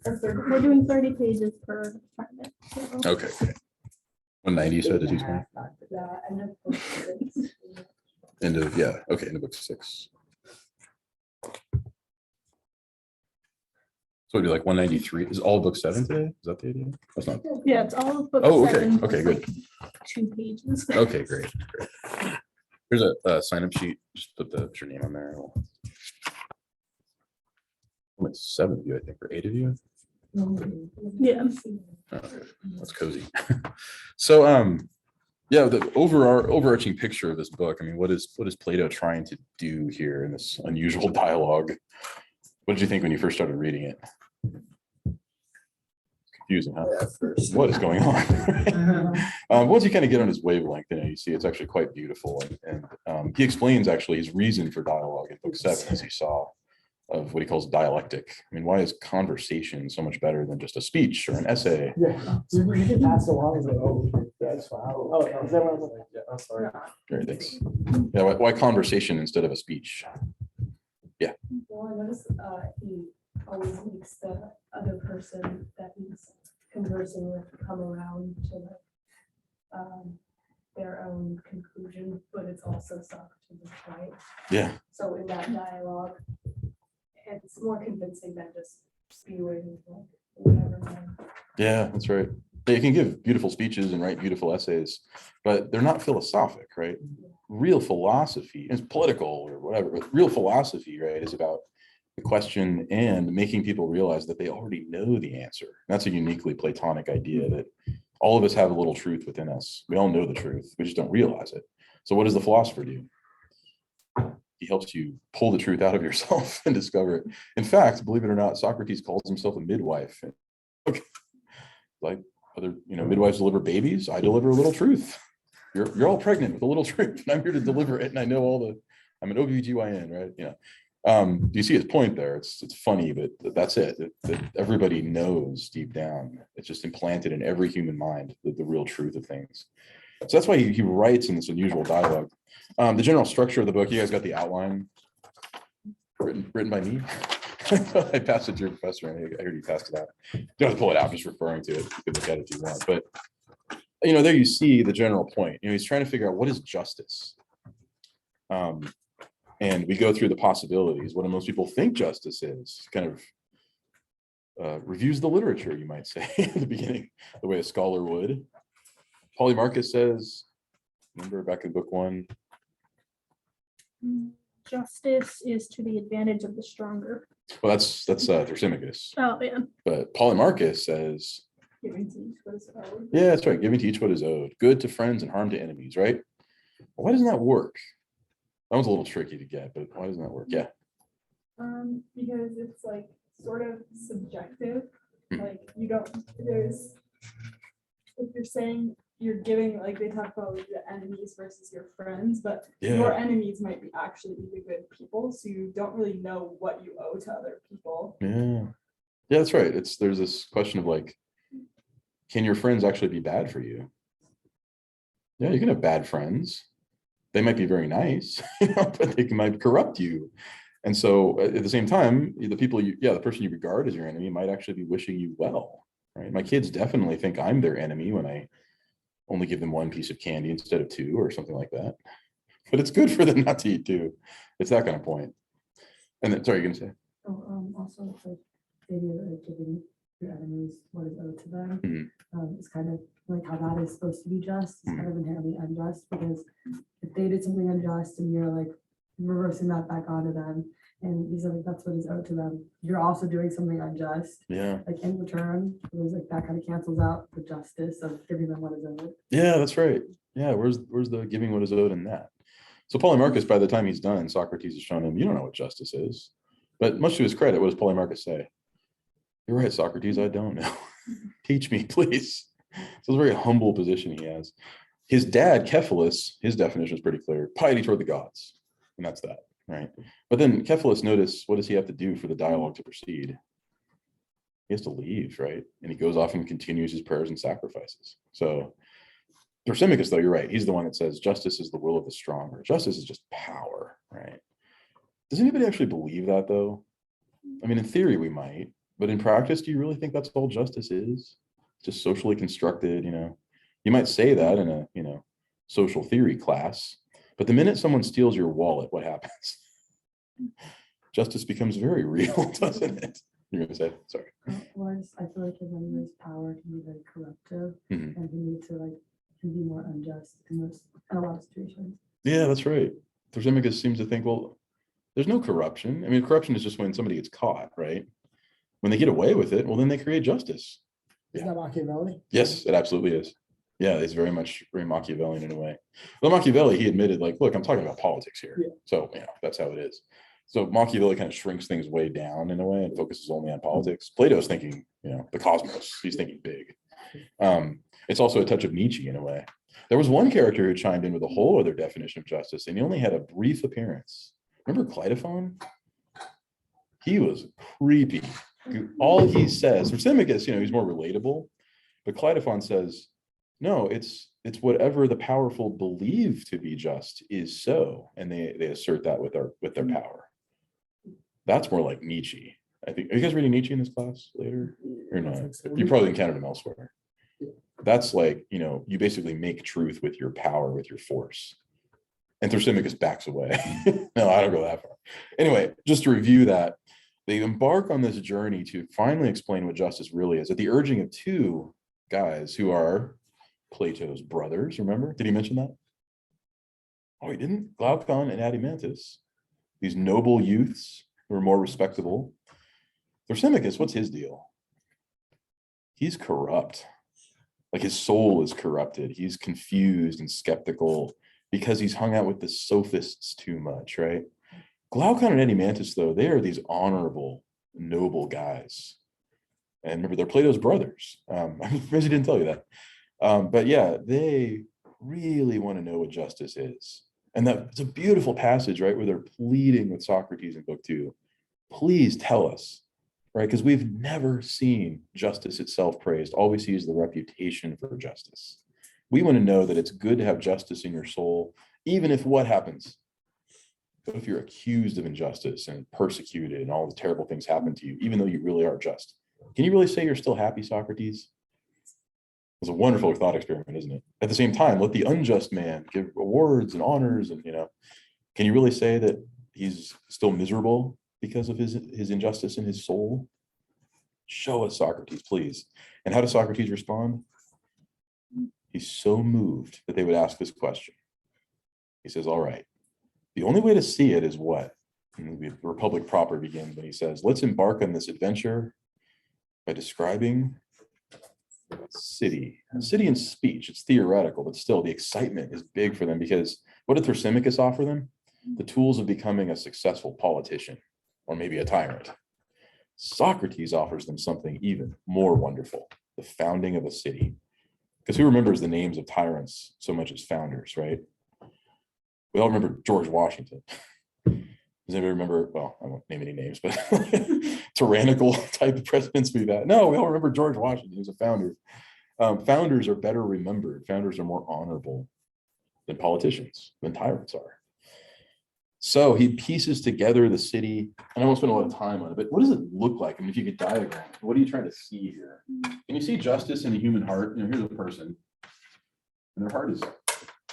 We're doing 30 pages per assignment. So. Okay, great. 190 you said to teach me? End of, yeah, okay, end of book 6. So it'd be like 193. Is all book 7 today? Is that the idea? That's not. Yeah, it's all of book Oh, okay. 7. Okay, good. 2 pages. Okay, great. Here's a sign up sheet. Just put your name on there. It's 7 of you, I think, or 8 of you. Yeah. Okay, that's cozy. So, yeah, the overarching picture of this book. I mean, what is Plato trying to do here in this unusual dialogue? What did you think when you first started reading it? Confusing, huh? What is going on? Once you kind of get on his wavelength, you see it's actually quite beautiful, and he explains actually his reason for dialogue in book 7, as you saw, of what he calls dialectic. I mean, why is conversation so much better than just a speech or an essay? Yeah, we did pass a while ago. That's wow. Oh, is that what I was like? Yeah, I'm sorry. Great, thanks. Yeah, why conversation instead of a speech? Yeah. Well, I noticed he always makes the other person that he's conversing with come around to their own conclusion, but it's also Socrates, right? Yeah. So in that dialogue, it's more convincing than just spewing like whatever. Yeah, that's right. They can give beautiful speeches and write beautiful essays, but they're not philosophic, right? Real philosophy is political or whatever, but real philosophy, right, is about the question and making people realize that they already know the answer. That's a uniquely Platonic idea, that all of us have a little truth within us. We all know the truth, we just don't realize it. So what does the philosopher do? He helps you pull the truth out of yourself and discover it. In fact, believe it or not, Socrates calls himself a midwife. Okay. Like other, midwives deliver babies. I deliver a little truth. You're all pregnant with a little truth, and I'm here to deliver it. And I know I'm an OBGYN, right? Do you see his point there? It's funny, but that's it. That everybody knows deep down. It's just implanted in every human mind, the real truth of things. So that's why he writes in this unusual dialogue. The general structure of the book, you guys got the outline written by me. I passed it to your professor. I heard you passed it out. You don't have to pull it out, I'm just referring to it. You can look at it if you want. But there you see the general point. He's trying to figure out what is justice. And we go through the possibilities. What do most people think justice is? Kind of reviews the literature, you might say, at the beginning, the way a scholar would. Polymarchus says, remember back in book 1? Justice is to the advantage of the stronger. Well, that's Thrasymachus. Oh, yeah. But Polymarchus says, Giving to each what is owed. yeah, that's right. Giving to each what is owed. Good to friends and harm to enemies, right? Well, why doesn't that work? That one's a little tricky to get, but why doesn't that work? Yeah. Because it's like sort of subjective. Hmm. Like if you're saying you're giving, like they talk about like, the enemies versus your friends, but your Yeah. enemies might be actually the good people, so you don't really know what you owe to other people. Yeah. Yeah, that's right. There's this question of like, can your friends actually be bad for you? Yeah, you can have bad friends. They might be very nice, but they might corrupt you. And so at the same time, the person you regard as your enemy might actually be wishing you well, right? My kids definitely think I'm their enemy when I only give them 1 piece of candy instead of 2 or something like that. But it's good for them not to eat 2. It's that kind of point. And then, sorry, you're gonna say? Also, like the idea of giving your enemies what is owed to them. It's kind of like how that is supposed to be just. It's kind of inherently unjust, because if they did something unjust and you're like reversing that back onto them, and these are like that's what is owed to them, you're also doing something unjust. Yeah. Like in return, it was like that kind of cancels out the justice of giving them what is owed. Yeah, that's right. Yeah, where's the giving what is owed in that? So Polymarchus, by the time he's done, Socrates has shown him, you don't know what justice is. But much to his credit, what does Polymarchus say? You're right, Socrates, I don't know. Teach me, please. So it's a very humble position he has. His dad, Cephalus, his definition is pretty clear. Piety toward the gods. And that's that, right? But then Cephalus, notice, what does he have to do for the dialogue to proceed? He has to leave, right? And he goes off and continues his prayers and sacrifices. So Thrasymachus, though, you're right. He's the one that says justice is the will of the stronger. Justice is just power, right? Does anybody actually believe that, though? I mean, in theory, we might. But in practice, do you really think that's all justice is? Just socially constructed, you know? You might say that in a, you know, social theory class, but the minute someone steals your wallet, what happens? Justice becomes very real, doesn't it? You're gonna say, sorry. Or I feel like in many ways, power can be very corruptive Mhm. and can lead to like, can be more unjust in a lot of situations. Yeah, that's right. Thrasymachus seems to think, well, there's no corruption. I mean, corruption is just when somebody gets caught, right? When they get away with it, well, then they create justice. Isn't that Machiavelli? Yes, it absolutely is. Yeah, it's very much very Machiavellian in a way. Well, Machiavelli, he admitted, like, look, I'm talking about politics here. Yeah. So, you know, that's how it is. So Machiavelli kind of shrinks things way down in a way and focuses only on politics. Plato's thinking, you know, the cosmos. He's thinking big. It's also a touch of Nietzsche in a way. There was one character who chimed in with a whole other definition of justice, and he only had a brief appearance. Remember Cleitophon? He was creepy. All he says, Thrasymachus, you know, he's more relatable, but Cleitophon says, no, it's whatever the powerful believe to be just is so, and they assert that with their power. That's more like Nietzsche. I think. Are you guys reading Nietzsche in this class later or not? You probably encountered him elsewhere. That's like, you know, you basically make truth with your power, with your force. And Thrasymachus backs away. No, I don't go that far. Anyway, just to review that, they embark on this journey to finally explain what justice really is at the urging of two guys who are Plato's brothers. Remember? Did he mention that? Oh, he didn't? Glaucon and Adimantus, these noble youths who are more respectable. Thrasymachus, what's his deal? He's corrupt. Like his soul is corrupted. He's confused and skeptical because he's hung out with the sophists too much, right? Glaucon and Adimantus, though, they are these honorable, noble guys. And remember, they're Plato's brothers. I'm surprised he didn't tell you that. But yeah, they really want to know what justice is. And it's a beautiful passage, right, where they're pleading with Socrates in book 2. Please tell us, right? Because we've never seen justice itself praised. All we see is the reputation for justice. We want to know that it's good to have justice in your soul, even if what happens? What if you're accused of injustice and persecuted and all the terrible things happen to you, even though you really are just? Can you really say you're still happy, Socrates? It's a wonderful thought experiment, isn't it? At the same time, let the unjust man give awards and honors, and, you know, can you really say that he's still miserable because of his injustice in his soul? Show us, Socrates, please. And how does Socrates respond? He's so moved that they would ask this question. He says, all right, the only way to see it is what? And the Republic proper begins when he says, let's embark on this adventure by describing a city in speech. It's theoretical, but still the excitement is big for them, because what did Thrasymachus offer them? The tools of becoming a successful politician, or maybe a tyrant. Socrates offers them something even more wonderful, the founding of a city. Because who remembers the names of tyrants so much as founders, right? We all remember George Washington. Does anybody remember, well, I won't name any names, but tyrannical type of presidents we've had? No, we all remember George Washington. He was a founder. Founders are better remembered. Founders are more honorable than politicians, than tyrants are. So he pieces together the city, and I won't spend a lot of time on it, but what does it look like? I mean, if you could diagram, what are you trying to see here? Can you see justice in the human heart? You know, here's a person, and their heart is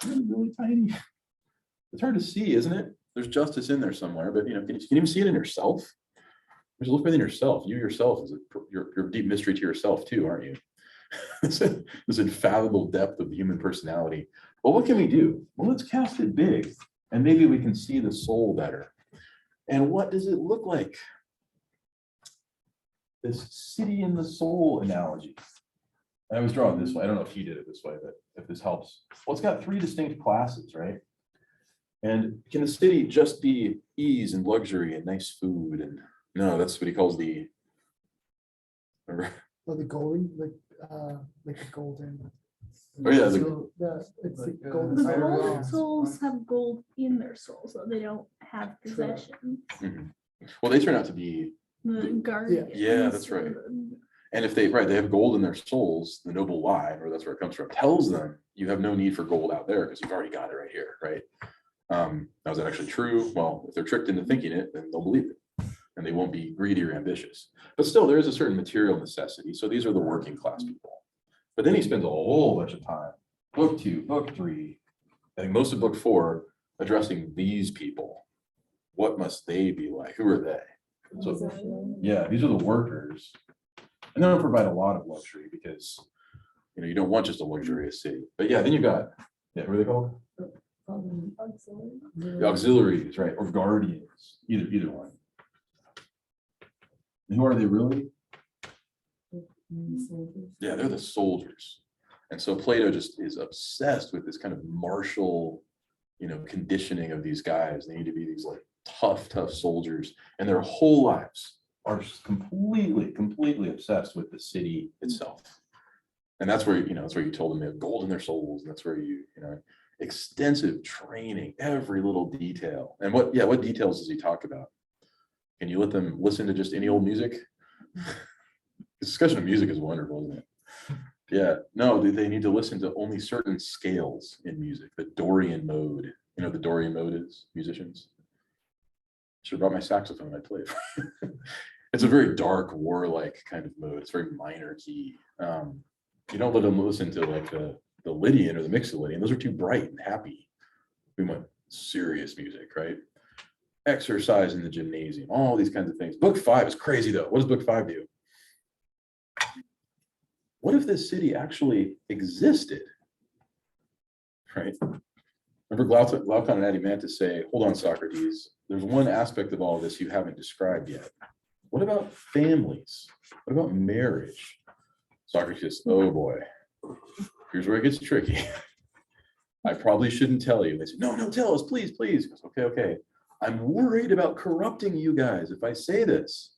really, really tiny. It's hard to see, isn't it? There's justice in there somewhere, but, you know, can you even see it in yourself? There's a look within yourself. You yourself is you're a deep mystery to yourself too, aren't you? This infathomable depth of the human personality. Well, what can we do? Well, let's cast it big, and maybe we can see the soul better. And what does it look like? This city in the soul analogy. I was drawing this way. I don't know if he did it this way, but if this helps. Well, it's got 3 distinct classes, right? And can the city just be ease and luxury and nice food? And no, that's what he calls the. Remember? Like the golden, like the golden. Oh yeah, It's the golden. The Fire golden Realms. souls have gold in their souls, so they don't have possessions. Well, they turn out to be. The guardians. Yeah, that's right. And if they have gold in their souls, the noble lie, or that's where it comes from, tells them you have no need for gold out there because you've already got it right here, right? Now, is that actually true? Well, if they're tricked into thinking it, then they'll believe it. and they won't be greedy or ambitious. But still, there is a certain material necessity. So these are the working class people. But then he spends a whole bunch of time, book 2, book 3, I think most of book 4, addressing these people. What must they be like? Who are they? So yeah, these are the workers. And they don't provide a lot of luxury because, you know, you don't want just a luxurious city. But yeah, then you got, yeah, what are they called? The auxiliaries, right? Or guardians, either one. And who are they really? Yeah, they're the soldiers. And so Plato just is obsessed with this kind of martial, you know, conditioning of these guys. They need to be these like tough soldiers, and their whole lives are just completely obsessed with the city itself. And that's where, you know, that's where you told them they have gold in their souls. And that's where you know, extensive training, every little detail. And what details does he talk about? Can you let them listen to just any old music? The discussion of music is wonderful, isn't it? Yeah, no, they need to listen to only certain scales in music, the Dorian mode. You know what the Dorian mode is, musicians? Should have brought my saxophone, I'd play it. It's a very dark, warlike kind of mode. It's very minor key. You don't let them listen to like the Lydian or the Mixolydian. Those are too bright and happy. We want serious music, right? Exercise in the gymnasium, all these kinds of things. Book 5 is crazy though. What does book 5 do? What if this city actually existed? Right? Remember Glaucon and Adimantus say, hold on, Socrates, there's one aspect of all of this you haven't described yet. What about families? What about marriage? Socrates, oh boy, here's where it gets tricky. I probably shouldn't tell you. They say, no, tell us, please. He goes, okay. I'm worried about corrupting you guys if I say this.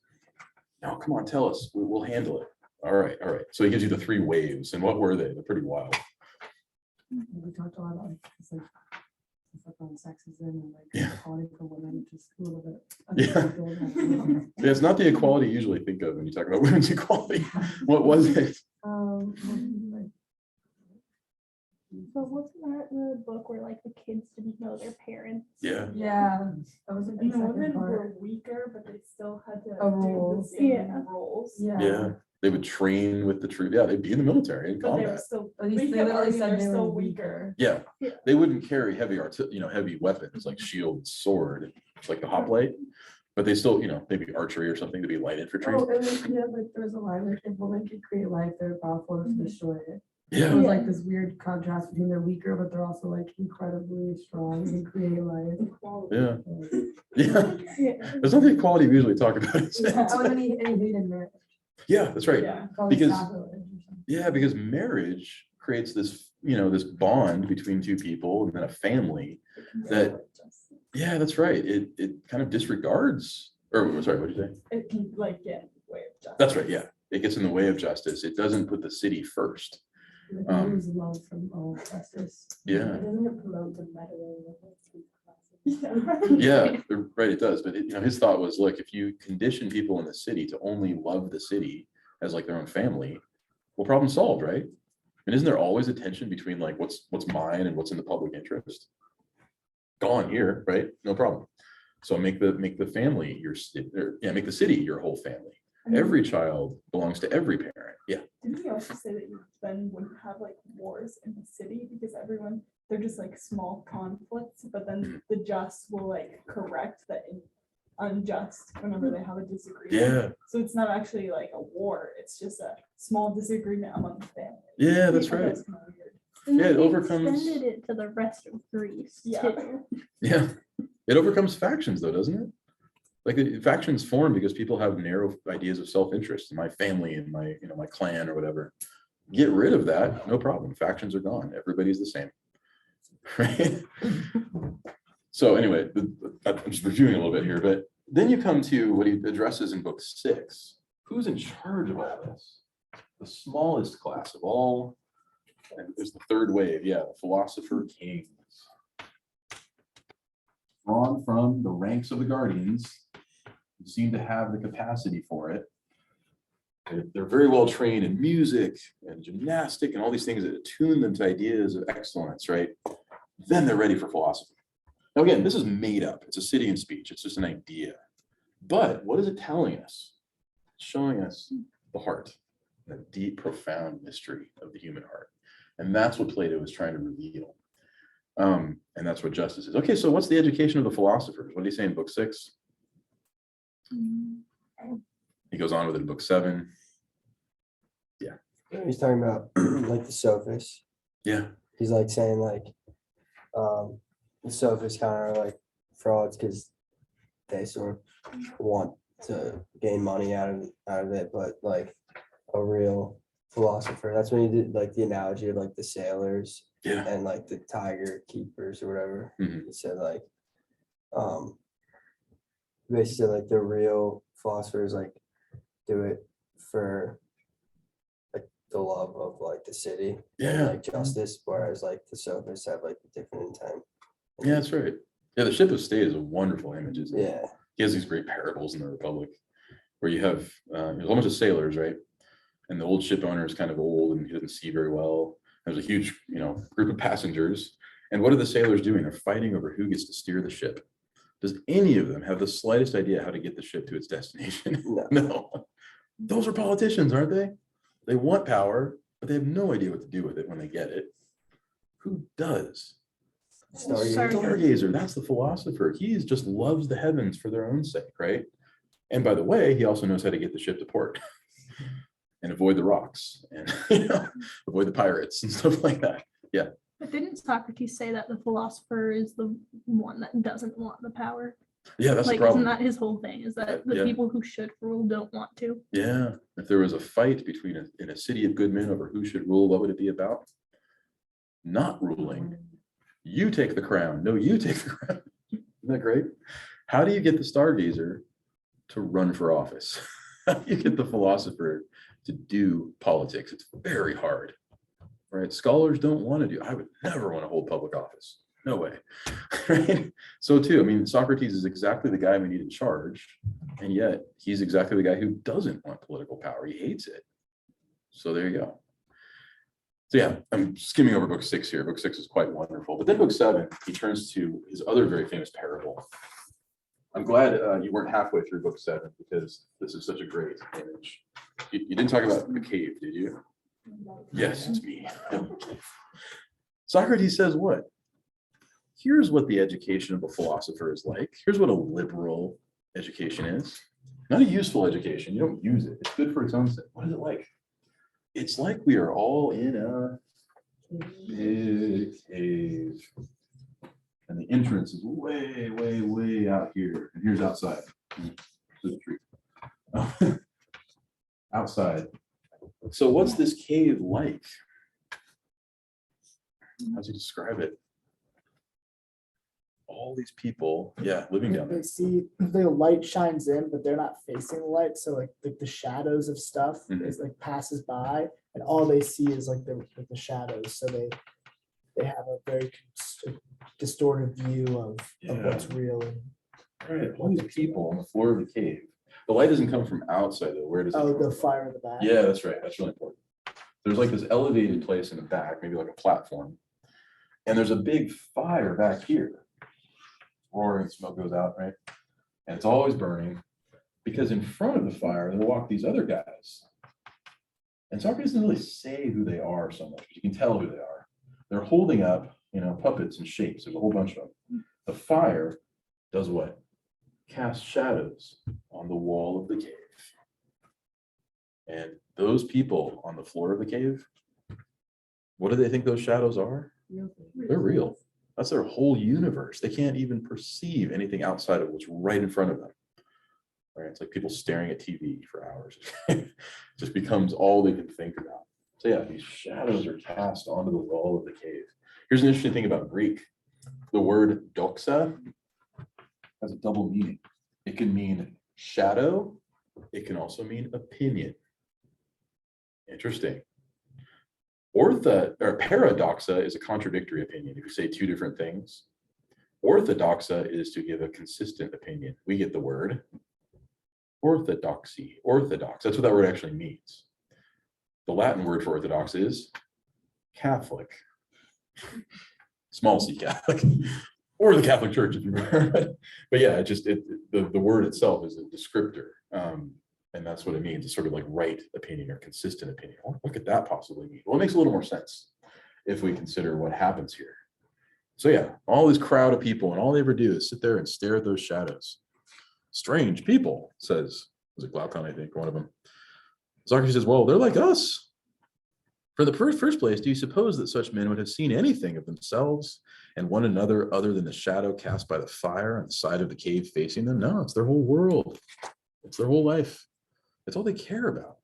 No, come on, tell us. We'll handle it. All right. So he gives you the 3 waves. And what were they? They're pretty wild. We talked a lot about it's like on sexism and like equality for women, just a little bit. Yeah, it's not the equality you usually think of when you talk about women's equality. What was it? So wasn't that the book where like the kids didn't know their parents? Yeah, that was like And the the second women part. were weaker, but they still had to A do role. the same Yeah. roles. Yeah, they would train with the troop. Yeah, they'd be in the military in But they were combat. still, At least we they kept literally arguing said they're they were still weaker. weaker. Yeah, Yeah. they wouldn't carry heavy weapons like shield, sword, like the hoplite, but they still, maybe archery or something to be light infantry. Oh, and then, like there was a line where if women could create life, they're powerful to destroy it. Yeah. So it was like this weird contrast between they're weaker, but they're also like incredibly strong and create life. Yeah. Yeah. There's not the equality we usually talk about. Oh, and then he hated marriage. Yeah, that's right. Yeah. Called it Because- sacrilege or something. Yeah, because marriage creates this, this bond between two people and then a family. That- Yeah, that's right. It kind of disregards, or sorry, what did you say? It can like get in the way of justice. That's right. Yeah. It gets in the way of justice. It doesn't put the city first. Like, they lose love from all justice. Yeah. Doesn't it promote the meddling of the Yeah. Yeah, right, it does. But his thought was, look, if you condition people in the city to only love the city as like their own family, well, problem solved, right? And isn't there always a tension between like what's mine and what's in the public interest? Gone here, right? No problem. So make the family your make the city your whole family. Every child belongs to every parent. Yeah. Didn't he also say that you then wouldn't have like wars in the city because they're just like small conflicts, but then the just will like correct the unjust whenever they have a disagreement. Yeah. So it's not actually like a war, it's just a small disagreement among the family. Yeah, that's right. That's kind of weird. And Yeah, it they overcomes- extended it to the rest of Greece Yeah. too. Yeah. It overcomes factions though, doesn't it? Like factions form because people have narrow ideas of self-interest, my family and my, my clan or whatever. Get rid of that, no problem. Factions are gone. Everybody's the same. Right? So anyway, I'm just reviewing a little bit here, but then you come to what he addresses in book 6. Who's in charge of all this? The smallest class of all. And there's the third wave, the philosopher kings. Drawn from the ranks of the guardians, who seem to have the capacity for it. They're very well trained in music and gymnastic and all these things that attune them to ideas of excellence, right? Then they're ready for philosophy. Now, again, this is made up. It's a Cydian speech. It's just an idea. But what is it telling us? It's showing us the heart, the deep, profound mystery of the human heart. And that's what Plato is trying to reveal. And that's what justice is. Okay, so what's the education of the philosophers? What do you say in book 6? He goes on with it in book 7. He's talking about like the sophists. Yeah. He's like saying like the sophists kind of like frauds because they sort of want to gain money out of it, but like a real philosopher. That's when he did like the analogy of like the sailors Yeah. and like the tiger keepers or whatever. Mhm. He said like basically said like the real philosophers like do it for like the love of like the city and Yeah. like justice, whereas like the sophists have like a different intent. Yeah, that's right. Yeah, the ship of state is a wonderful image, isn't it? Yeah. He has these great parables in the Republic where you have there's a whole bunch of sailors, right? And the old ship owner is kind of old and he doesn't see very well. There's a huge, group of passengers. And what are the sailors doing? They're fighting over who gets to steer the ship. Does any of them have the slightest idea how to get the ship to its destination? No. No. Those are politicians, aren't they? They want power, but they have no idea what to do with it when they get it. Who does? Stargazer, that's the philosopher. He just loves the heavens for their own sake, right? And by the way, he also knows how to get the ship to port and avoid the rocks and avoid the pirates and stuff like that. Yeah. But didn't Socrates say that the philosopher is the one that doesn't want the power? Yeah, that's the Like, problem. isn't that his whole thing? Is that the Yeah. people who should rule don't want to? Yeah. If there was a fight between in a city of good men over who should rule, what would it be about? Not ruling. You take the crown. No, you take the crown. Isn't that great? How do you get the stargazer to run for office? How do you get the philosopher to do politics? It's very hard, right? Scholars don't want to do. I would never want to hold public office. No way, right? So too, I mean, Socrates is exactly the guy we need in charge, and yet he's exactly the guy who doesn't want political power. He hates it. So there you go. So yeah, I'm skimming over book 6 here. Book 6 is quite wonderful. But then book 7, he turns to his other very famous parable. I'm glad you weren't halfway through book 7 because this is such a great image. You didn't talk about the cave, did you? Yes, it's me. Socrates says what? Here's what the education of a philosopher is like. Here's what a liberal education is. Not a useful education. You don't use it. It's good for its own sake. What is it like? It's like we are all in a big cave. And the entrance is way, way, way out here. And here's outside. There's a tree. Outside. So what's this cave like? How does he describe it? All these people, yeah, living down there. They see the light shines in, but they're not facing the light. So like the shadows of stuff is like passes by, and all they see is like the shadows. So they have a very distorted view of what's real. Right, all these people on the floor of the cave. The light doesn't come from outside though. Where does it Oh, come the from? fire in the back. Yeah, that's right. That's really important. There's like this elevated place in the back, maybe like a platform. And there's a big fire back here. Roaring smoke goes out, right? And it's always burning because in front of the fire, there walk these other guys. And Socrates doesn't really say who they are so much, but you can tell who they are. They're holding up, puppets and shapes. There's a whole bunch of them. The fire does what? Casts shadows on the wall of the cave. And those people on the floor of the cave, what do they think those shadows are? They're real. That's their whole universe. They can't even perceive anything outside of what's right in front of them. Right? It's like people staring at TV for hours. It just becomes all they can think about. So yeah, these shadows are cast onto the wall of the cave. Here's an interesting thing about Greek. The word doxa has a double meaning. It can mean shadow. It can also mean opinion. Interesting. Paradoxa is a contradictory opinion. If you say two different things, orthodoxa is to give a consistent opinion. We get the word orthodoxy, orthodox. That's what that word actually means. The Latin word for orthodox is Catholic, small c Catholic. or the Catholic Church, if you remember. But yeah, the word itself is a descriptor. And that's what it means. It's sort of like right opinion or consistent opinion. What could that possibly mean? Well, it makes a little more sense if we consider what happens here. So yeah, all this crowd of people, and all they ever do is sit there and stare at those shadows. Strange people, was it Glaucon, I think, one of them. Socrates says, well, they're like us. For the first place, do you suppose that such men would have seen anything of themselves and one another other than the shadow cast by the fire on the side of the cave facing them? No, it's their whole world. It's their whole life. It's all they care about.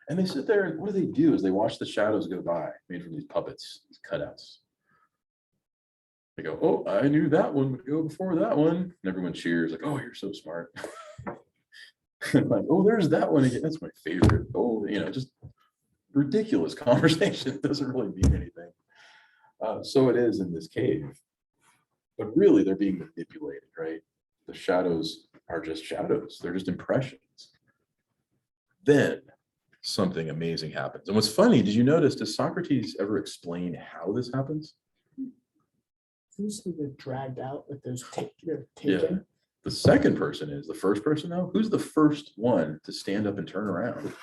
And they sit there, and what do? Is they watch the shadows go by, made from these puppets, these cutouts. They go, oh, I knew that one would go before that one. And everyone cheers, like, oh, you're so smart. Like, oh, there's that one again. That's my favorite. Oh, just ridiculous conversation. It doesn't really mean anything. So it is in this cave. But really, they're being manipulated, right? The shadows are just shadows. They're just impressions. Then something amazing happens. And what's funny, did you notice, does Socrates ever explain how this happens? Who's they're dragged out with those they're taken? The second person is. The first person, though, who's the first one to stand up and turn around?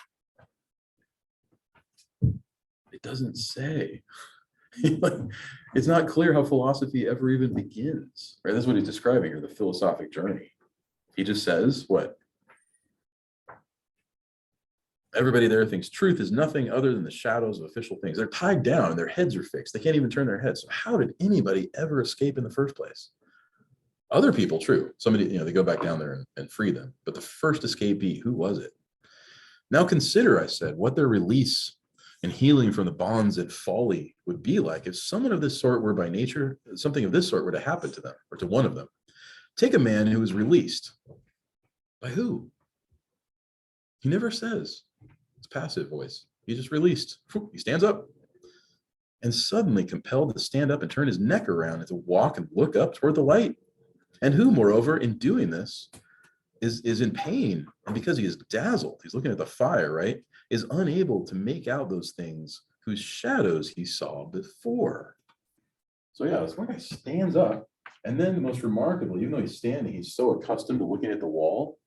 It doesn't say. It's not clear how philosophy ever even begins, right? That's what he's describing, or the philosophic journey. He just says, what? Everybody there thinks truth is nothing other than the shadows of official things. They're tied down and their heads are fixed. They can't even turn their heads. So how did anybody ever escape in the first place? Other people, true. Somebody, they go back down there and free them. But the first escapee, who was it? Now consider, I said, what their release and healing from the bonds and folly would be like if someone of this sort were by nature, something of this sort were to happen to them or to one of them. Take a man who is released. By who? He never says. It's passive voice. He's just released. He stands up and suddenly compelled to stand up and turn his neck around and to walk and look up toward the light. And who, moreover, in doing this, is in pain. And because he is dazzled, he's looking at the fire, right? Is unable to make out those things whose shadows he saw before. So yeah, this one guy stands up. And then the most remarkable, even though he's standing, he's so accustomed to looking at the wall.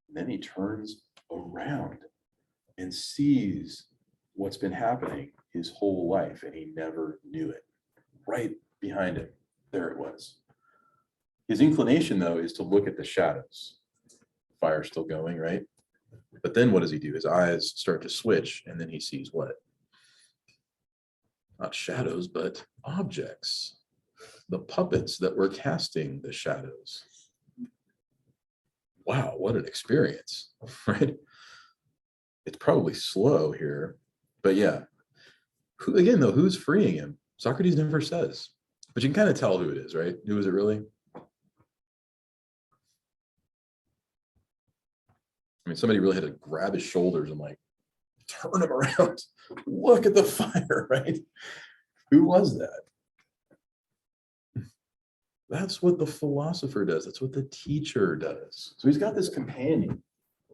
And then he turns around and sees what's been happening his whole life, and he never knew it. Right behind him, there it was. His inclination, though, is to look at the shadows. Fire's still going, right? But then what does he do? His eyes start to switch, and then he sees what? Not shadows, but objects. The puppets that were casting the shadows. Wow, what an experience, right? It's probably slow here, but yeah. Again, though, who's freeing him? Socrates never says, but you can kind of tell who it is, right? Who is it really? I mean, somebody really had to grab his shoulders and like turn him around. Look at the fire, right? Who was that? That's what the philosopher does. That's what the teacher does. So he's got this companion.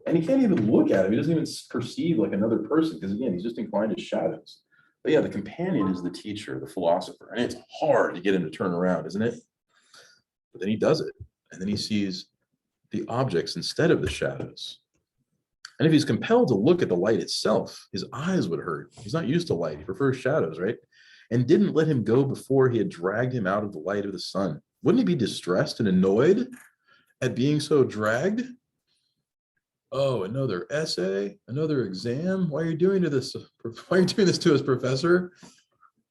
And he can't even look at him. He doesn't even perceive like another person because, again, he's just inclined to shadows. But yeah, the companion is the teacher, the philosopher. And it's hard to get him to turn around, isn't it? But then he does it. And then he sees the objects instead of the shadows. And if he's compelled to look at the light itself, his eyes would hurt. He's not used to light. He prefers shadows, right? And didn't let him go before he had dragged him out of the light of the sun. Wouldn't he be distressed and annoyed at being so dragged? Oh, another essay, another exam. Why are you doing this? Why are you doing this to us, professor?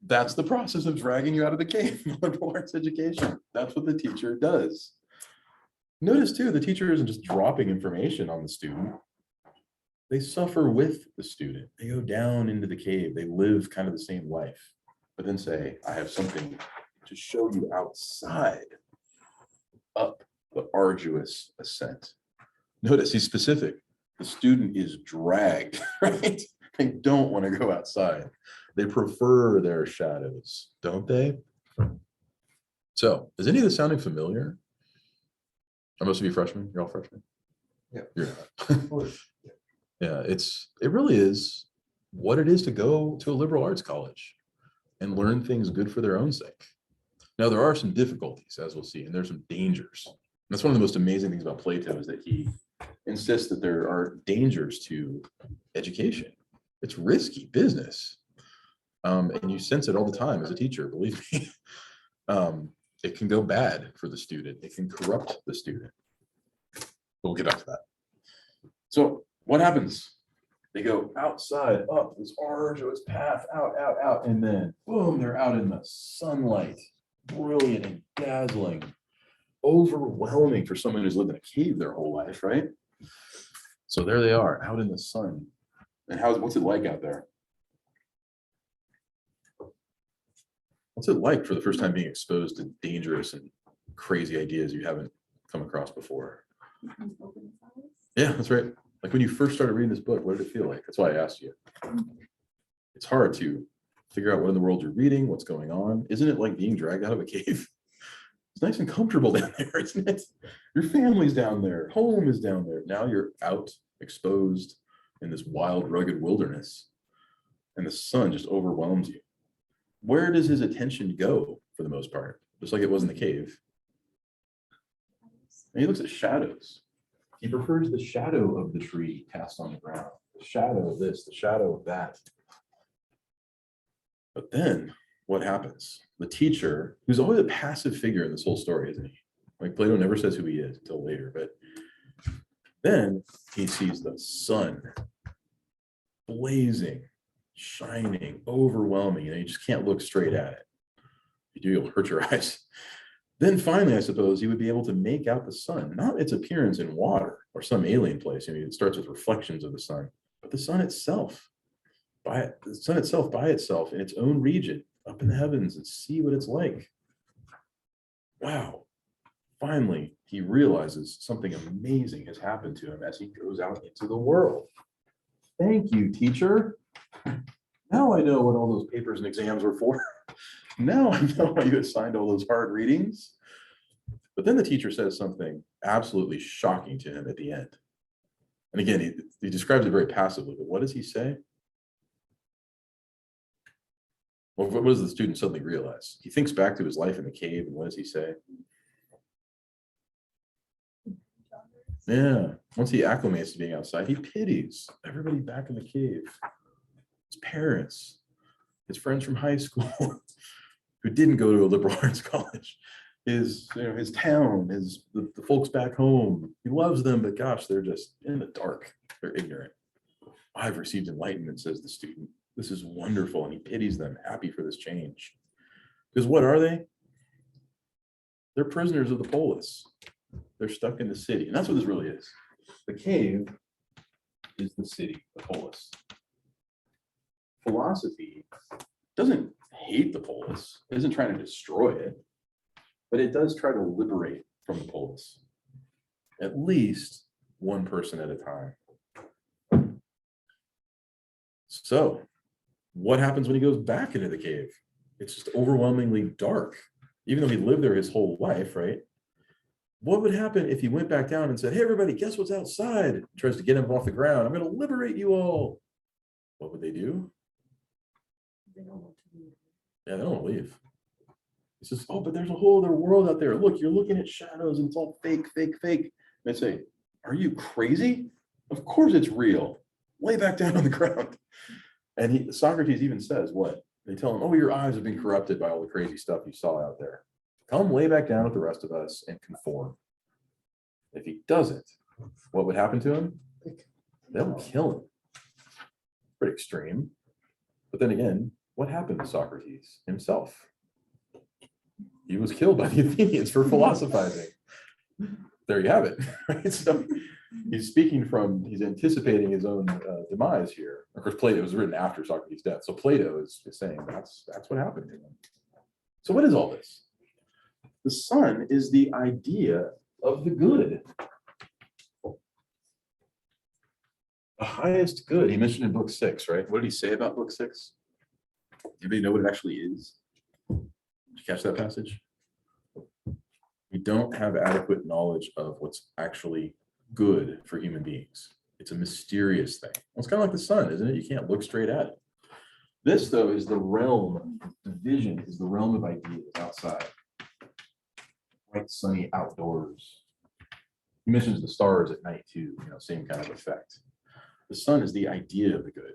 That's the process of dragging you out of the cave. Liberal arts education. That's what the teacher does. Notice too, the teacher isn't just dropping information on the student. They suffer with the student. They go down into the cave. They live kind of the same life, but then say, I have something to show you outside, up the arduous ascent. Notice he's specific. The student is dragged, right? They don't want to go outside. They prefer their shadows, don't they? So, is any of this sounding familiar? Are most of you freshmen? You're all freshmen? Yeah. You're not. Yeah, it really is what it is to go to a liberal arts college and learn things good for their own sake. Now, there are some difficulties, as we'll see, and there's some dangers. That's one of the most amazing things about Plato is that he insists that there are dangers to education. It's risky business. And you sense it all the time as a teacher, believe me. It can go bad for the student. It can corrupt the student. We'll get back to that. So what happens? They go outside, up this arduous path, out, and then boom, they're out in the sunlight. Brilliant and dazzling, overwhelming for someone who's lived in a cave their whole life, right? So there they are, out in the sun. And what's it like out there? What's it like for the first time being exposed to dangerous and crazy ideas you haven't come across before? Yeah, that's right. Like when you first started reading this book, what did it feel like? That's why I asked you. It's hard to figure out what in the world you're reading, what's going on. Isn't it like being dragged out of a cave? It's nice and comfortable down there, isn't it? Your family's down there, home is down there. Now you're out, exposed in this wild, rugged wilderness, and the sun just overwhelms you. Where does his attention go for the most part? Just like it was in the cave. And he looks at shadows. He prefers the shadow of the tree cast on the ground, the shadow of this, the shadow of that. But then what happens? The teacher, who's always a passive figure in this whole story, isn't he? Like Plato never says who he is until later, but then he sees the sun blazing, shining, overwhelming, and you just can't look straight at it. If you do, you'll hurt your eyes. Then finally, I suppose, he would be able to make out the sun, not its appearance in water or some alien place. I mean, it starts with reflections of the sun, but the sun itself, by itself in its own region, up in the heavens, and see what it's like. Wow. Finally, he realizes something amazing has happened to him as he goes out into the world. Thank you, teacher. Now I know what all those papers and exams were for. Now I know why you assigned all those hard readings. But then the teacher says something absolutely shocking to him at the end. And again, he describes it very passively, but what does he say? Well, what does the student suddenly realize? He thinks back to his life in the cave, and what does he say? Yeah, once he acclimates to being outside, he pities everybody back in the cave. His parents, his friends from high school who didn't go to a liberal arts college, his town, the folks back home. He loves them, but gosh, they're just in the dark. They're ignorant. I've received enlightenment, says the student. This is wonderful, and he pities them, happy for this change. Because what are they? They're prisoners of the polis. They're stuck in the city, and that's what this really is. The cave is the city, the polis. Philosophy doesn't hate the polis, isn't trying to destroy it, but it does try to liberate from the polis, at least one person at a time. So what happens when he goes back into the cave? It's just overwhelmingly dark, even though he lived there his whole life, right? What would happen if he went back down and said, hey, everybody, guess what's outside? Tries to get him off the ground. I'm going to liberate you all. What would they do? They don't want to leave. Yeah, they don't want to leave. He says, oh, but there's a whole other world out there. Look, you're looking at shadows and it's all fake, fake, fake. And I say, are you crazy? Of course it's real. Lay back down on the ground. And Socrates even says what? They tell him, oh, your eyes have been corrupted by all the crazy stuff you saw out there. Come lay back down with the rest of us and conform. If he doesn't, what would happen to him? They'll kill him. Pretty extreme. But then again, what happened to Socrates himself? He was killed by the Athenians for philosophizing. There you have it. Right? So he's anticipating his own demise here. Of course, Plato was written after Socrates' death. So Plato is saying that's what happened to him. So what is all this? The sun is the idea of the good. The highest good. He mentioned in book 6, right? What did he say about book 6? Anybody know what it actually is? Did you catch that passage? We don't have adequate knowledge of what's actually good for human beings. It's a mysterious thing. Well, it's kind of like the sun, isn't it? You can't look straight at it. This, though, is the realm, the vision is the realm of ideas outside. bright, sunny outdoors. He mentions the stars at night too, same kind of effect. The sun is the idea of the good.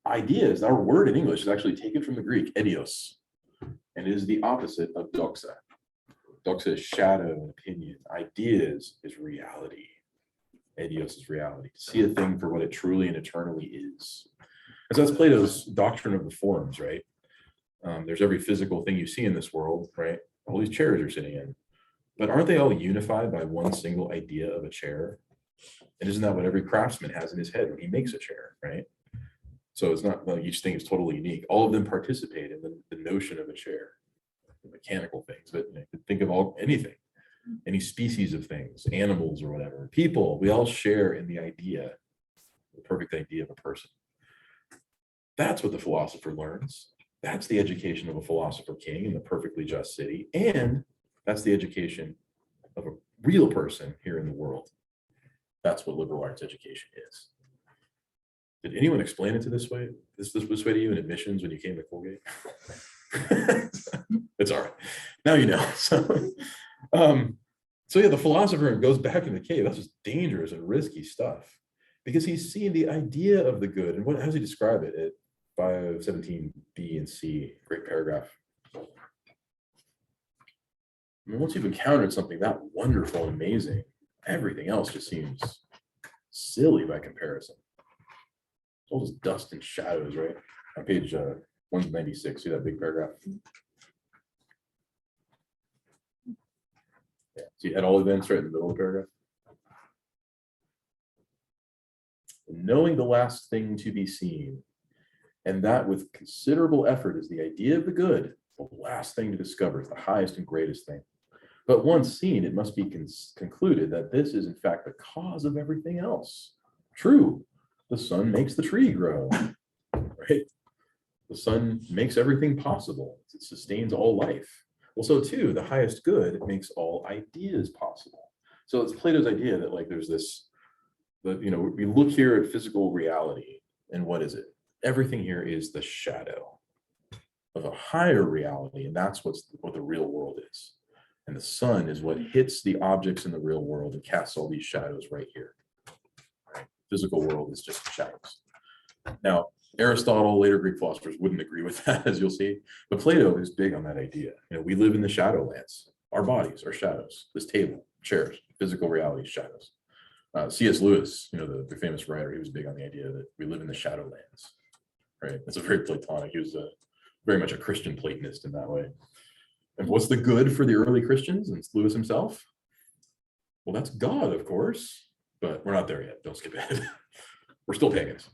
Ideas, our word in English is actually taken from the Greek, eidos, and is the opposite of doxa. Doxa is shadow and opinion. Ideas is reality. Eidos is reality. To see a thing for what it truly and eternally is. And so that's Plato's doctrine of the forms, right? There's every physical thing you see in this world, right? All these chairs you're sitting in. But aren't they all unified by one single idea of a chair? And isn't that what every craftsman has in his head when he makes a chair, right? So it's not like each thing is totally unique. All of them participate in the notion of a chair, the mechanical things, but think of anything, any species of things, animals or whatever, people, we all share in the idea, the perfect idea of a person. That's what the philosopher learns. That's the education of a philosopher king in the perfectly just city. And that's the education of a real person here in the world. That's what liberal arts education is. Did anyone explain it to this way to you in admissions when you came to Colgate? It's all right. Now you know. So yeah, the philosopher goes back in the cave. That's just dangerous and risky stuff because he's seeing the idea of the good. And how does he describe it at 5:17b and c? Great paragraph. I mean, once you've encountered something that wonderful and amazing, everything else just seems silly by comparison. It's all just dust and shadows, right? On page 196, see that big paragraph? Yeah, so you had all events right in the middle of the paragraph. Knowing the last thing to be seen, and that with considerable effort is the idea of the good, the last thing to discover is the highest and greatest thing. But once seen, it must be concluded that this is in fact the cause of everything else. True, the sun makes the tree grow, right? The sun makes everything possible. It sustains all life. Well, so too, the highest good makes all ideas possible. So it's Plato's idea that like there's this, we look here at physical reality, and what is it? Everything here is the shadow of a higher reality, and that's what the real world is. And the sun is what hits the objects in the real world and casts all these shadows right here. Right? Physical world is just shadows. Now, Aristotle, later Greek philosophers wouldn't agree with that, as you'll see. But Plato is big on that idea. We live in the shadowlands. Our bodies are shadows. This table, chairs, physical reality, shadows. C.S. Lewis, the famous writer, he was big on the idea that we live in the shadowlands. Right? It's a very Platonic. He was very much a Christian Platonist in that way. And what's the good for the early Christians and Lewis himself? Well, that's God, of course, but we're not there yet. Don't skip ahead. We're still pagans.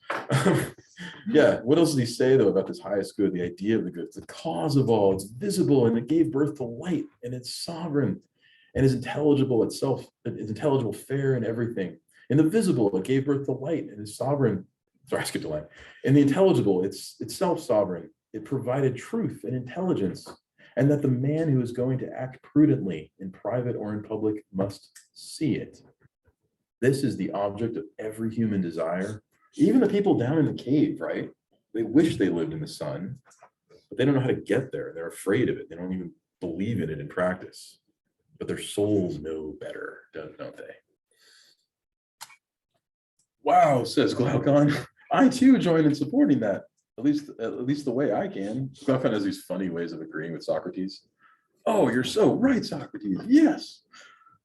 Yeah, what else does he say, though, about this highest good, the idea of the good? It's the cause of all, it's visible, and it gave birth to light, and it's sovereign, and is intelligible itself, it's intelligible, fair, and everything. In the visible, it gave birth to light, and is sovereign. Sorry, I skipped a line. In the intelligible, it's itself sovereign. It provided truth and intelligence, and that the man who is going to act prudently in private or in public must see it. This is the object of every human desire. Even the people down in the cave, right? They wish they lived in the sun, but they don't know how to get there. They're afraid of it. They don't even believe in it in practice. But their souls know better, don't they? Wow, says Glaucon. I too join in supporting that. At least the way I can. Glaucon has these funny ways of agreeing with Socrates. Oh, you're so right, Socrates. Yes.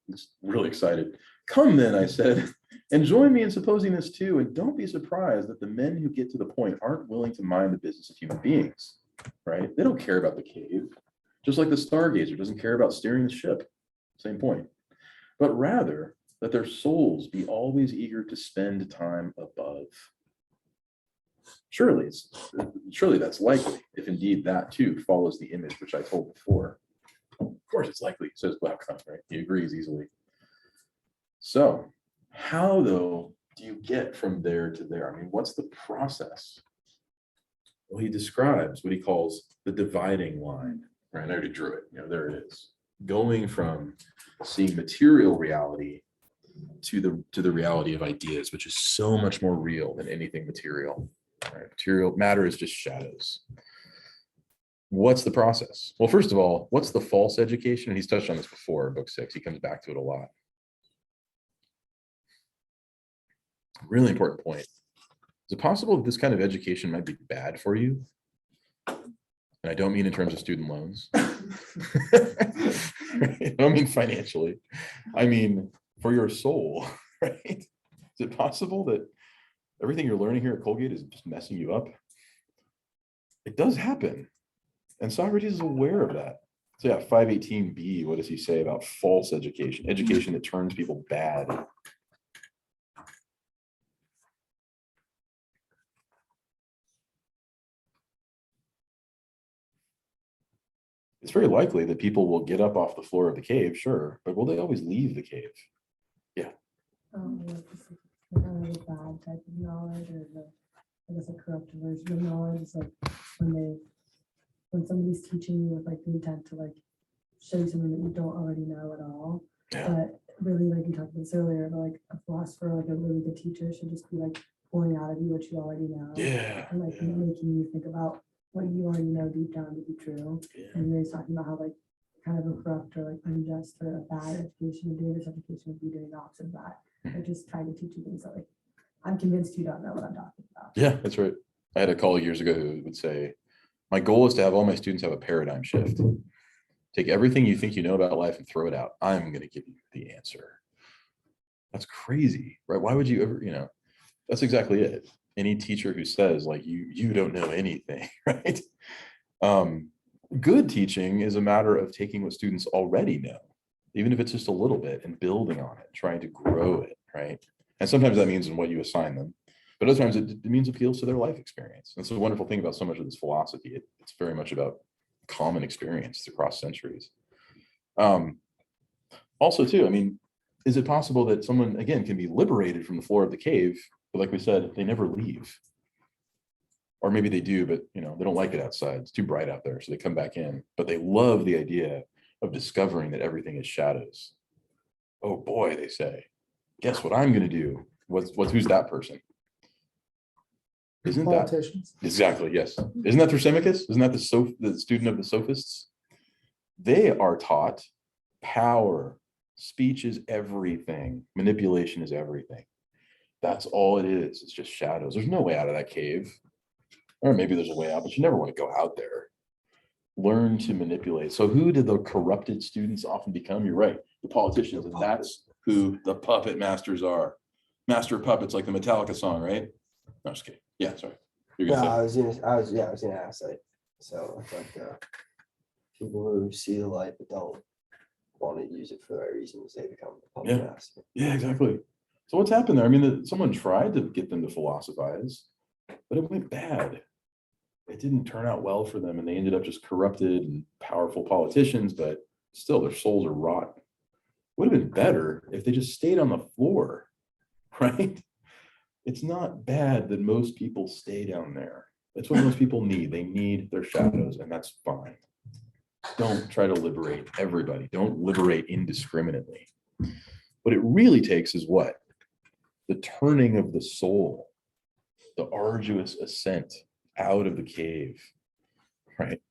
He's really excited. Come then, I said, and join me in supposing this too, and don't be surprised that the men who get to the point aren't willing to mind the business of human beings, right? They don't care about the cave, just like the stargazer doesn't care about steering the ship. Same point. But rather that their souls be always eager to spend time above. Surely that's likely, if indeed that too follows the image which I told before. Of course it's likely, says Glaucon, right? He agrees easily. So how, though, do you get from there to there? I mean, what's the process? Well, he describes what he calls the dividing line, right? I already drew it, there it is. Going from seeing material reality to the reality of ideas, which is so much more real than anything material. Right? Material matter is just shadows. What's the process? Well, first of all, what's the false education? And he's touched on this before, book 6. He comes back to it a lot. Really important point. Is it possible that this kind of education might be bad for you? And I don't mean in terms of student loans. I don't mean financially. I mean for your soul, right? Is it possible that everything you're learning here at Colgate is just messing you up? It does happen. And Socrates is aware of that. So yeah, 518b, what does he say about false education? Education that turns people bad. It's very likely that people will get up off the floor of the cave, sure, but will they always leave the cave? Yeah, just like a really bad type of knowledge, or I guess a corrupt version of knowledge. It's like when somebody's teaching you with like the intent to like show you something that you don't already know at all. Yeah. But really, like you talked about this earlier, but like a philosopher, like a really good teacher should just be like pulling out of you what you already know. Yeah. And like making you think about what you already know deep down to be true. Yeah. And he's talking about how like kind of a corrupt or like unjust or a bad education, a dangerous education would be doing the opposite of that. They're just trying to teach you things that like I'm convinced you don't know what I'm talking about. Yeah, that's right. I had a colleague years ago who would say, my goal is to have all my students have a paradigm shift. Take everything you think you know about life and throw it out. I'm going to give you the answer. That's crazy, right? Why would you ever, that's exactly it. Any teacher who says like, you don't know anything, right? Good teaching is a matter of taking what students already know, even if it's just a little bit, and building on it, trying to grow it, right? And sometimes that means in what you assign them, but other times it means appeals to their life experience. That's the wonderful thing about so much of this philosophy. It's very much about common experience across centuries. Also too, I mean, is it possible that someone, again, can be liberated from the floor of the cave, but like we said, they never leave? Or maybe they do, but they don't like it outside. It's too bright out there, so they come back in. But they love the idea of discovering that everything is shadows. Oh boy, they say, guess what I'm going to do? Who's that person? Isn't that Politicians. exactly? Yes. Isn't that Thrasymachus? Isn't that the student of the sophists? They are taught power, speech is everything, manipulation is everything. That's all it is. It's just shadows. There's no way out of that cave. Or maybe there's a way out, but you never want to go out there. Learn to manipulate. So who did the corrupted students often become? You're right, the politicians, and that's who the puppet masters are. Master of puppets, like the Metallica song, right? No, just kidding. Yeah, sorry. You're No, gonna I was gonna ask, like, so it's like people who see the light but don't want to use it for the right reasons, they become the puppet Yeah. master. Yeah, exactly. So what's happened there? I mean, someone tried to get them to philosophize, but it went bad. It didn't turn out well for them, and they ended up just corrupted and powerful politicians, but still their souls are rotten. Would have been better if they just stayed on the floor, right? It's not bad that most people stay down there. That's what most people need. They need their shadows, and that's fine. Don't try to liberate everybody. Don't liberate indiscriminately. What it really takes is what? The turning of the soul, the arduous ascent out of the cave, right?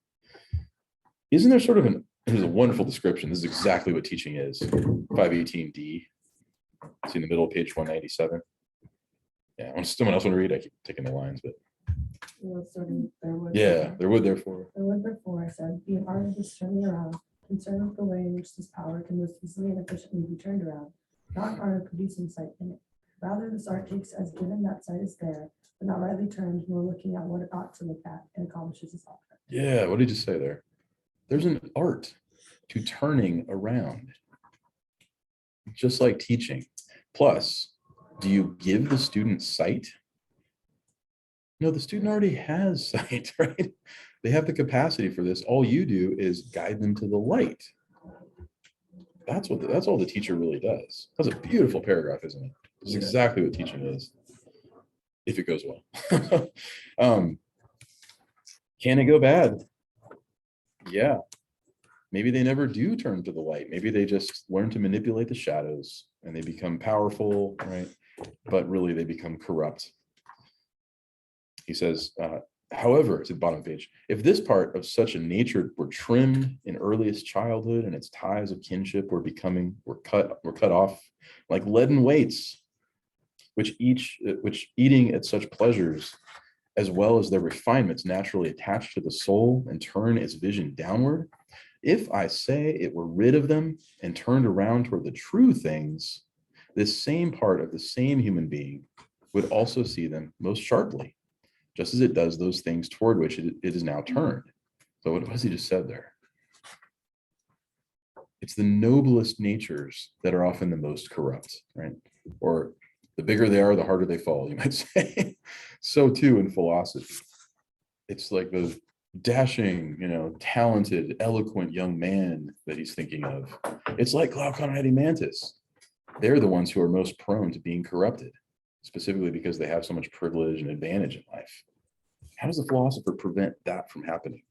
Isn't there sort of here's a wonderful description. This is exactly what teaching is. 518d. It's in the middle of page 197. Yeah, when someone else want to read, I keep taking the lines, but yeah, there would therefore. There would therefore, I said, be a part of this turning around, concerned with the way in which this power can most easily and efficiently be turned around, not an art of producing sight in it. Rather, this art takes as given that sight is there, but not rightly turned, nor looking at what it ought to look at, and accomplishes its object. Yeah, what did you say there? There's an art to turning around, just like teaching. Plus, do you give the student sight? No, the student already has sight, right? They have the capacity for this. All you do is guide them to the light. That's all the teacher really does. That's a beautiful paragraph, isn't it? It's exactly what teaching is, if it goes well. Can it go bad? Yeah. Maybe they never do turn to the light. Maybe they just learn to manipulate the shadows and they become powerful, right? But really they become corrupt. He says, However, to the bottom page, if this part of such a nature were trimmed in earliest childhood and its ties of kinship were cut off like leaden weights, which eating at such pleasures, as well as their refinements naturally attach to the soul and turn its vision downward. If I say it were rid of them and turned around toward the true things, this same part of the same human being would also see them most sharply, just as it does those things toward which it is now turned. So what has he just said there? It's the noblest natures that are often the most corrupt, right? Or the bigger they are, the harder they fall, you might say. So too in philosophy. It's like the dashing, talented, eloquent young man that he's thinking of. It's like Glaucon and Edemantus. They're the ones who are most prone to being corrupted, specifically because they have so much privilege and advantage in life. How does the philosopher prevent that from happening?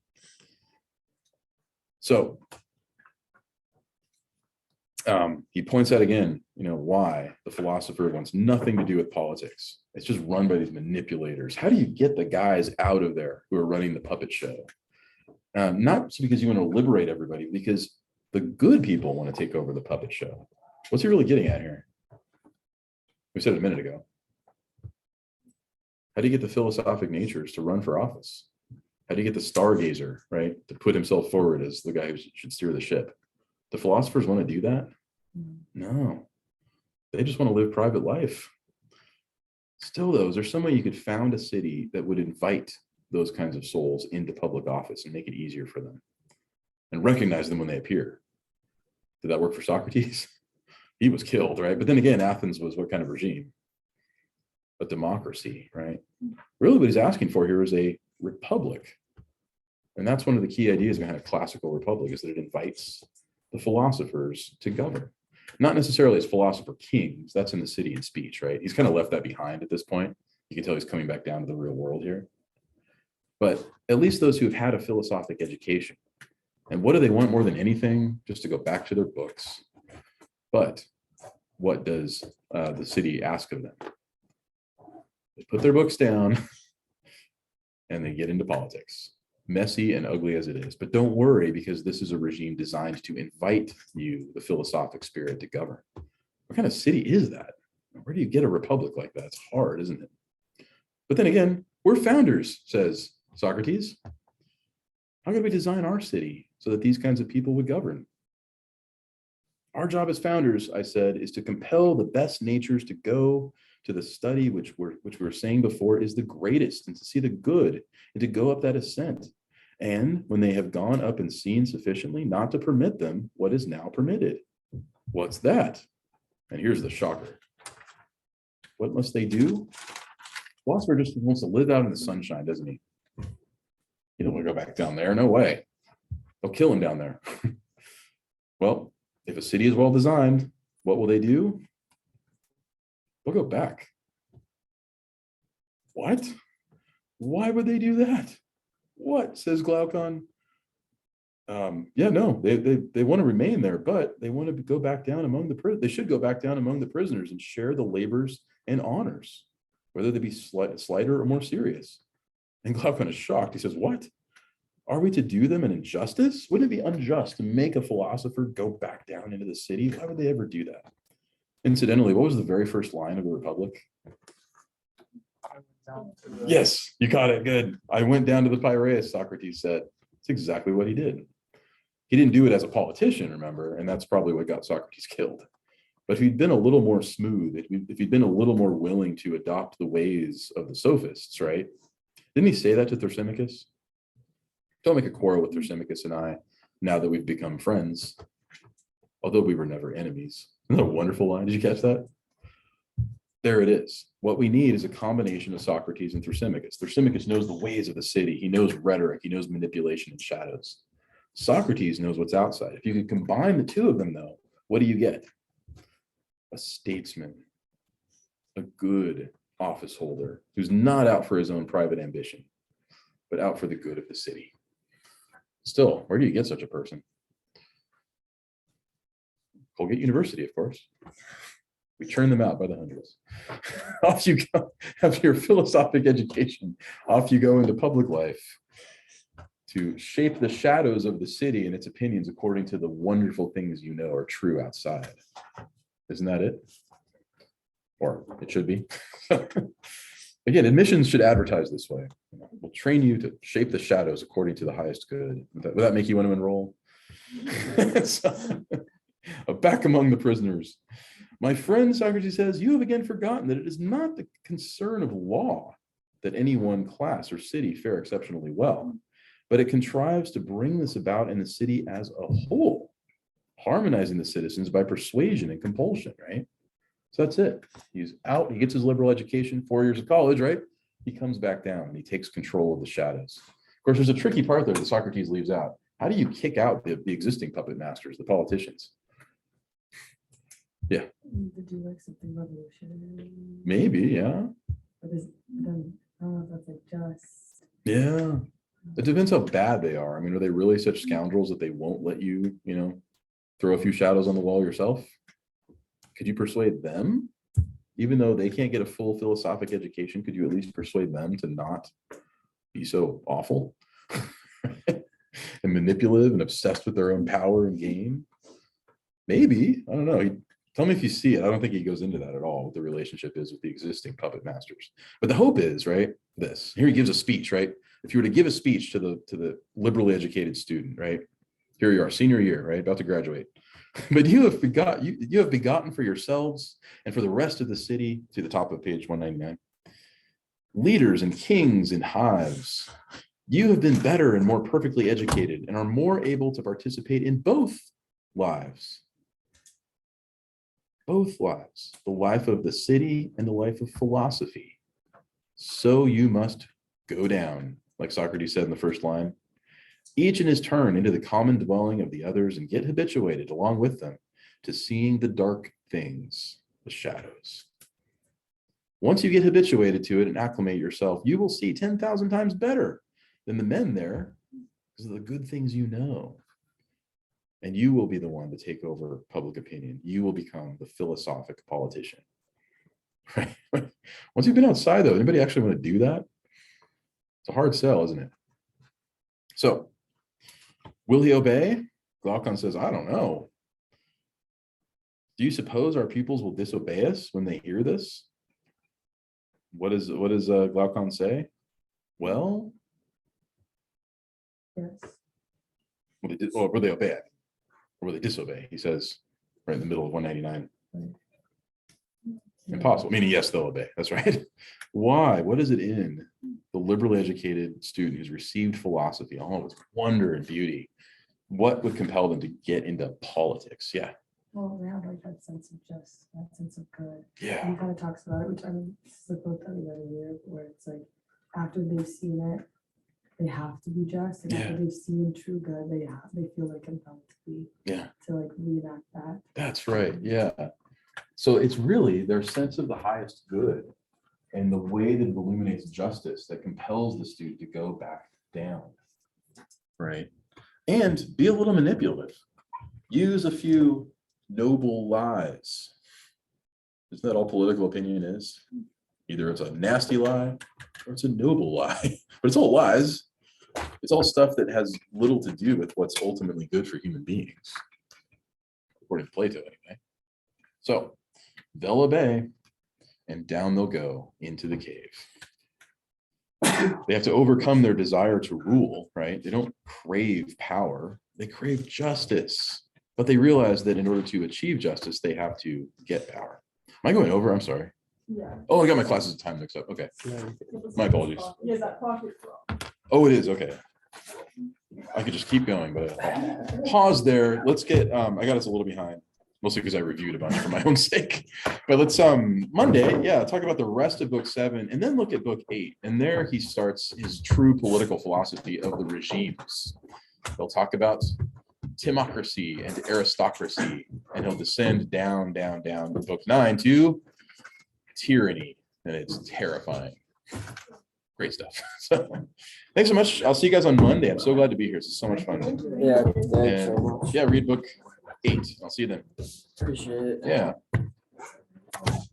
So he points out again, why the philosopher wants nothing to do with politics. It's just run by these manipulators. How do you get the guys out of there who are running the puppet show? Not because you want to liberate everybody, because the good people want to take over the puppet show. What's he really getting at here? We said it a minute ago. How do you get the philosophic natures to run for office? How do you get the stargazer, right, to put himself forward as the guy who should steer the ship? The philosophers want to do that? No. They just want to live private life. Still, though, is there some way you could found a city that would invite those kinds of souls into public office and make it easier for them and recognize them when they appear? Did that work for Socrates? He was killed, right? But then again, Athens was what kind of regime? A democracy, right? Really what he's asking for here is a republic. And that's one of the key ideas behind a classical republic, is that it invites the philosophers to govern. Not necessarily as philosopher kings, that's in the City and Speech, right? He's kind of left that behind at this point. You can tell he's coming back down to the real world here. But at least those who have had a philosophic education. And what do they want more than anything? Just to go back to their books. But what does the city ask of them? They put their books down and they get into politics, messy and ugly as it is. But don't worry, because this is a regime designed to invite you, the philosophic spirit, to govern. What kind of city is that? Where do you get a republic like that? It's hard, isn't it? But then again, we're founders, says Socrates. How could we design our city so that these kinds of people would govern? Our job as founders, I said, is to compel the best natures to go to the study which we were saying before is the greatest, and to see the good, and to go up that ascent. And when they have gone up and seen sufficiently, not to permit them what is now permitted. What's that? And here's the shocker. What must they do? Philosopher just wants to live out in the sunshine, doesn't he? You don't want to go back down there. No way. They'll kill him down there. Well, if a city is well designed, what will they do? They'll go back. What? Why would they do that? What, says Glaucon? Yeah, no, they want to remain there, but they want to go back down among the they should go back down among the prisoners and share the labors and honors, whether they be slighter or more serious. And Glaucon is shocked. He says, what? Are we to do them an injustice? Wouldn't it be unjust to make a philosopher go back down into the city? Why would they ever do that? Incidentally, what was the very first line of the Republic? Yes, you got it. Good. I went down to the Piraeus, Socrates said. That's exactly what he did. He didn't do it as a politician, remember, and that's probably what got Socrates killed. But if he'd been a little more smooth, if he'd been a little more willing to adopt the ways of the sophists, right? Didn't he say that to Thrasymachus? Don't make a quarrel with Thrasymachus and I, now that we've become friends, although we were never enemies. Isn't that a wonderful line? Did you catch that? There it is. What we need is a combination of Socrates and Thrasymachus. Thrasymachus knows the ways of the city. He knows rhetoric. He knows manipulation and shadows. Socrates knows what's outside. If you could combine the two of them, though, what do you get? A statesman, a good office holder who's not out for his own private ambition, but out for the good of the city. Still, where do you get such a person? Colgate University, of course. We churn them out by the hundreds. Off you go, have your philosophic education. Off you go into public life to shape the shadows of the city and its opinions according to the wonderful things you know are true outside. Isn't that it? Or it should be. Again, admissions should advertise this way. We'll train you to shape the shadows according to the highest good. Would that make you want to enroll? So, back among the prisoners. My friend, Socrates says, you have again forgotten that it is not the concern of law that any one class or city fare exceptionally well, but it contrives to bring this about in the city as a whole, harmonizing the citizens by persuasion and compulsion, right? So that's it. He's out, he gets his liberal education, 4 years of college, right? He comes back down and he takes control of the shadows. Of course, there's a tricky part there that Socrates leaves out. How do you kick out the existing puppet masters, the politicians? Yeah. To do like something revolutionary. Maybe, yeah. But is, then, I don't know if that's like just. Yeah. It depends how bad they are. I mean, are they really such scoundrels that they won't let you, throw a few shadows on the wall yourself? Could you persuade them? Even though they can't get a full philosophic education, could you at least persuade them to not be so awful and manipulative and obsessed with their own power and gain? Maybe. I don't know. Tell me if you see it. I don't think he goes into that at all, what the relationship is with the existing puppet masters. But the hope is, right, this. Here he gives a speech, right? If you were to give a speech to the liberally educated student, right? Here you are, senior year, right? About to graduate. But you have begotten for yourselves and for the rest of the city, to the top of page 199, leaders and kings in hives. You have been better and more perfectly educated and are more able to participate in both lives. Both lives, the life of the city and the life of philosophy. So you must go down, like Socrates said in the first line, each in his turn into the common dwelling of the others and get habituated along with them to seeing the dark things, the shadows. Once you get habituated to it and acclimate yourself, you will see 10,000 times better than the men there because of the good things you know. And you will be the one to take over public opinion. You will become the philosophic politician. Right? Once you've been outside, though, anybody actually want to do that? It's a hard sell, isn't it? So, will he obey? Glaucon says, I don't know. Do you suppose our pupils will disobey us when they hear this? What does Glaucon say? Well, Yes. will they obey it? Or will they disobey? He says, right in the middle of 199. Impossible, meaning yes, they'll obey. That's right. Why? What is it in the liberally educated student who's received philosophy, all of its wonder and beauty? What would compel them to get into politics? Yeah. Well, they have like that sense of good. Yeah. And he kind of talks about it, which I mean, this is a book that we read earlier, where it's like after they've seen it, they have to be just. And after they've seen true good, they feel like compelled to be. Yeah. To like reenact that. That's right. Yeah. So it's really their sense of the highest good and the way that it illuminates justice that compels the student to go back down. Right. And be a little manipulative. Use a few noble lies. Isn't that all political opinion is? Either it's a nasty lie or it's a noble lie, but it's all lies. It's all stuff that has little to do with what's ultimately good for human beings, according to Plato anyway. So they'll obey and down they'll go into the cave. They have to overcome their desire to rule, right? They don't crave power, they crave justice. But they realize that in order to achieve justice, they have to get power. Am I going over? I'm sorry. Yeah. Oh, I got my classes time mixed up. Okay. My apologies. Yeah, that clock is wrong. Oh, it is. Okay. I could just keep going, but pause there. Let's get, I got us a little behind, mostly because I reviewed a bunch for my own sake. But let's, Monday, yeah, talk about the rest of book 7 and then look at book 8. And there he starts his true political philosophy of the regimes. He'll talk about timocracy and aristocracy, and he'll descend down to book 9 to tyranny, and it's terrifying. Great stuff. So, thanks so much. I'll see you guys on Monday. I'm so glad to be here. This is so much fun. Yeah, thanks so And much. yeah, read book 8. I'll see you then. Appreciate it. Yeah. Thank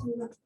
you.